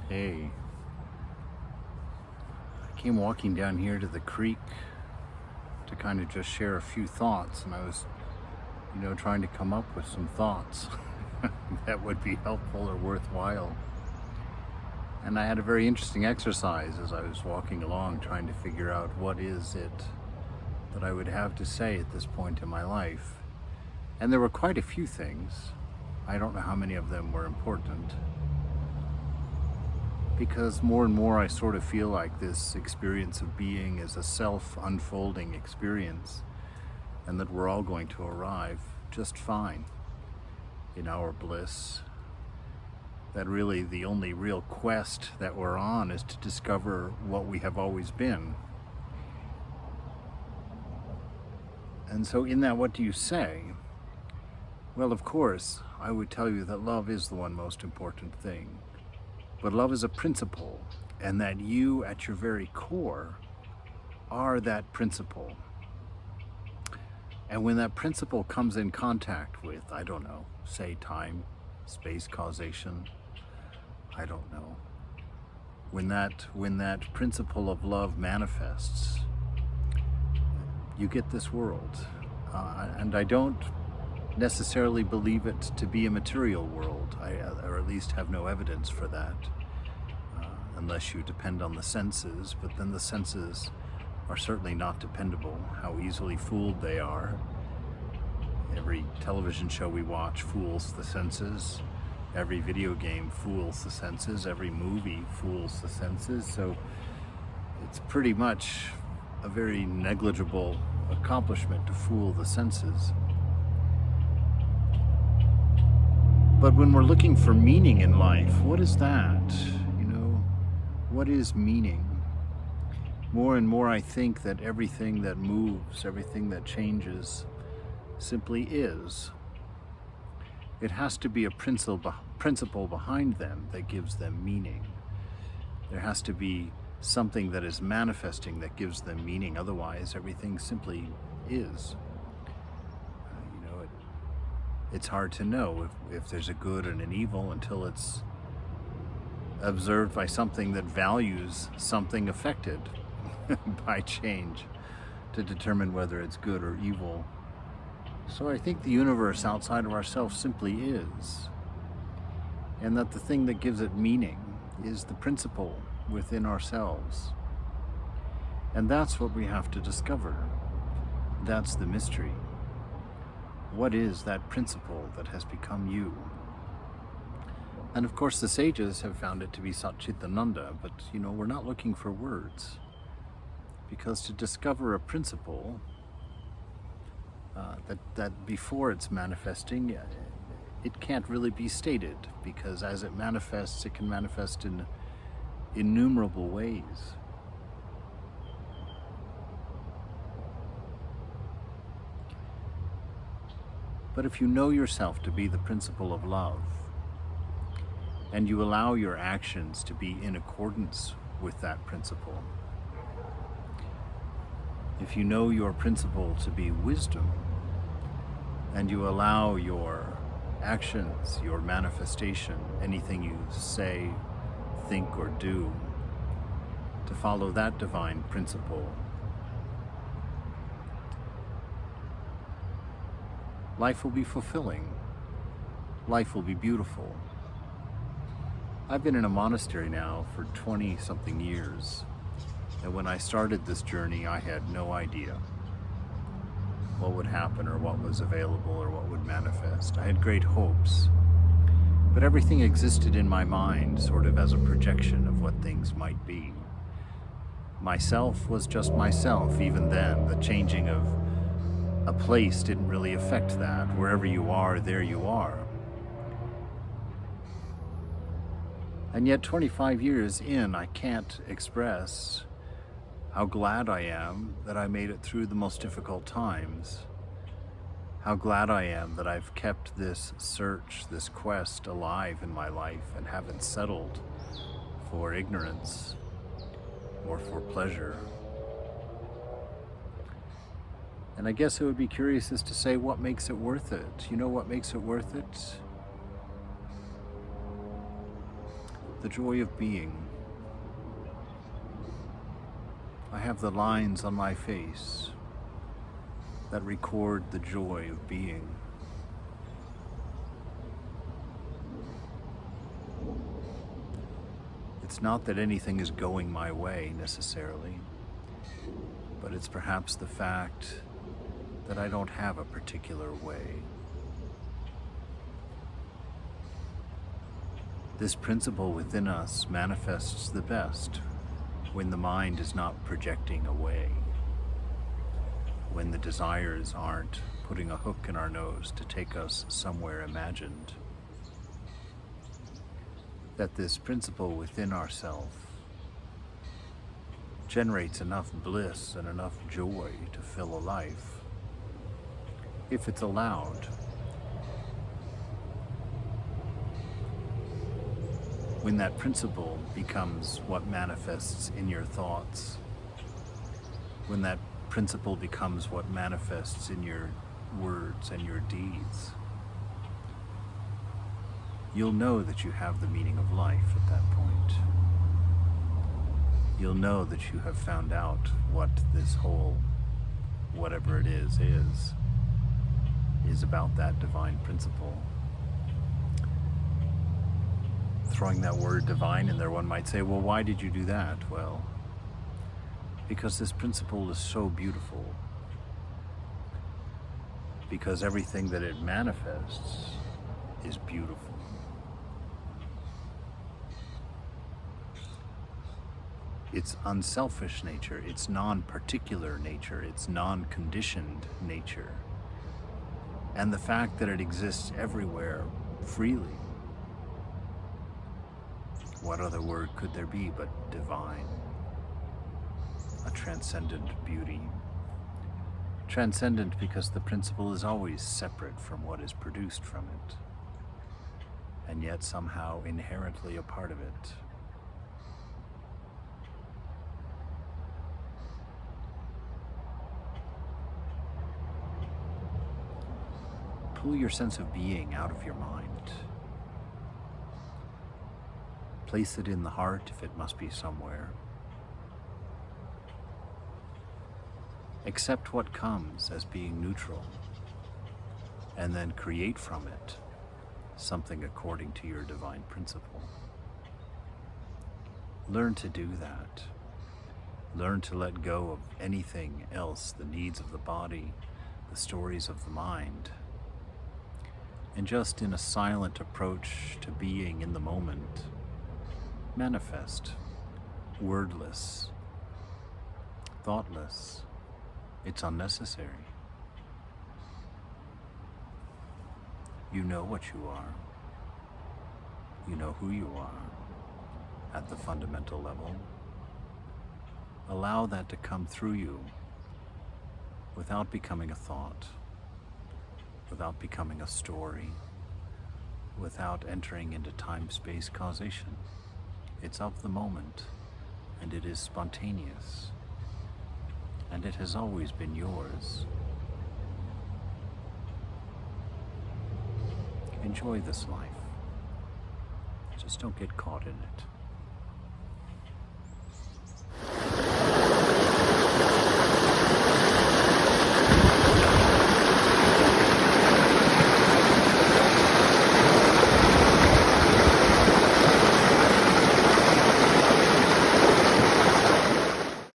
Hey, I came walking down here to the creek to kind of just share a few thoughts, and I was, trying to come up with some thoughts that would be helpful or worthwhile. And I had a very interesting exercise as I was walking along, trying to figure out what is it that I would have to say at this point in my life. And there were quite a few things. I don't know how many of them were important, because more and more I sort of feel like this experience of being is a self-unfolding experience, and that we're all going to arrive just fine in our bliss. That really the only real quest that we're on is to discover what we have always been. And so in that, what do you say? Well, of course, I would tell you that love is the one most important thing. But love is a principle, and that you, at your very core, are that principle. And when that principle comes in contact with, I don't know, say time, space, causation, I don't know. When that principle of love manifests, you get this world. And I don't necessarily believe it to be a material world, or at least have no evidence for that, unless you depend on the senses. But then the senses are certainly not dependable. How easily fooled they are. Every television show we watch fools the senses. Every video game fools the senses. Every movie fools the senses. So it's pretty much a very negligible accomplishment to fool the senses. But when we're looking for meaning in life, what is that? What is meaning? More and more I think that everything that moves, everything that changes, simply is. It has to be a principle behind them that gives them meaning. There has to be something that is manifesting that gives them meaning. Otherwise, everything simply is. It's hard to know if there's a good and an evil until it's observed by something that values something affected by change to determine whether it's good or evil. So I think the universe outside of ourselves simply is, and that the thing that gives it meaning is the principle within ourselves. And that's what we have to discover. That's the mystery. What is that principle that has become you? And of course the sages have found it to be Satchitananda, but we're not looking for words. Because to discover a principle that before it's manifesting, it can't really be stated, because as it manifests, it can manifest in innumerable ways. But if you know yourself to be the principle of love, and you allow your actions to be in accordance with that principle, if you know your principle to be wisdom, and you allow your actions, your manifestation, anything you say, think, or do, to follow that divine principle, life will be fulfilling. Life will be beautiful. I've been in a monastery now for 20-something years, and when I started this journey, I had no idea what would happen or what was available or what would manifest. I had great hopes, but everything existed in my mind sort of as a projection of what things might be. Myself was just myself. Even then, the changing of a place didn't really affect that. Wherever you are, there you are. And yet 25 years in, I can't express how glad I am that I made it through the most difficult times. How glad I am that I've kept this search, this quest alive in my life and haven't settled for ignorance or for pleasure. And I guess it would be curious as to say, what makes it worth it? What makes it worth it? the joy of being. I have the lines on my face that record the joy of being. It's not that anything is going my way necessarily, but it's perhaps the fact that I don't have a particular way. This principle within us manifests the best when the mind is not projecting away, when the desires aren't putting a hook in our nose to take us somewhere imagined. That this principle within ourself generates enough bliss and enough joy to fill a life, if it's allowed. When that principle becomes what manifests in your thoughts, when that principle becomes what manifests in your words and your deeds, you'll know that you have the meaning of life at that point. You'll know that you have found out what this whole, whatever it is about that divine principle. Throwing that word divine in there, one might say, well, why did you do that? Well, because this principle is so beautiful. Because everything that it manifests is beautiful. Its unselfish nature, its non-particular nature, its non-conditioned nature, and the fact that it exists everywhere freely. What other word could there be but divine? A transcendent beauty. Transcendent because the principle is always separate from what is produced from it, and yet somehow inherently a part of it. Pull your sense of being out of your mind. Place it in the heart if it must be somewhere. Accept what comes as being neutral, and then create from it something according to your divine principle. Learn to do that. Learn to let go of anything else, the needs of the body, the stories of the mind, and just in a silent approach to being in the moment, manifest, wordless, thoughtless. It's unnecessary. You know what you are. You know who you are at the fundamental level. Allow that to come through you without becoming a thought, without becoming a story, without entering into time-space causation. It's of the moment, and it is spontaneous, and it has always been yours. Enjoy this life. Just don't get caught in it.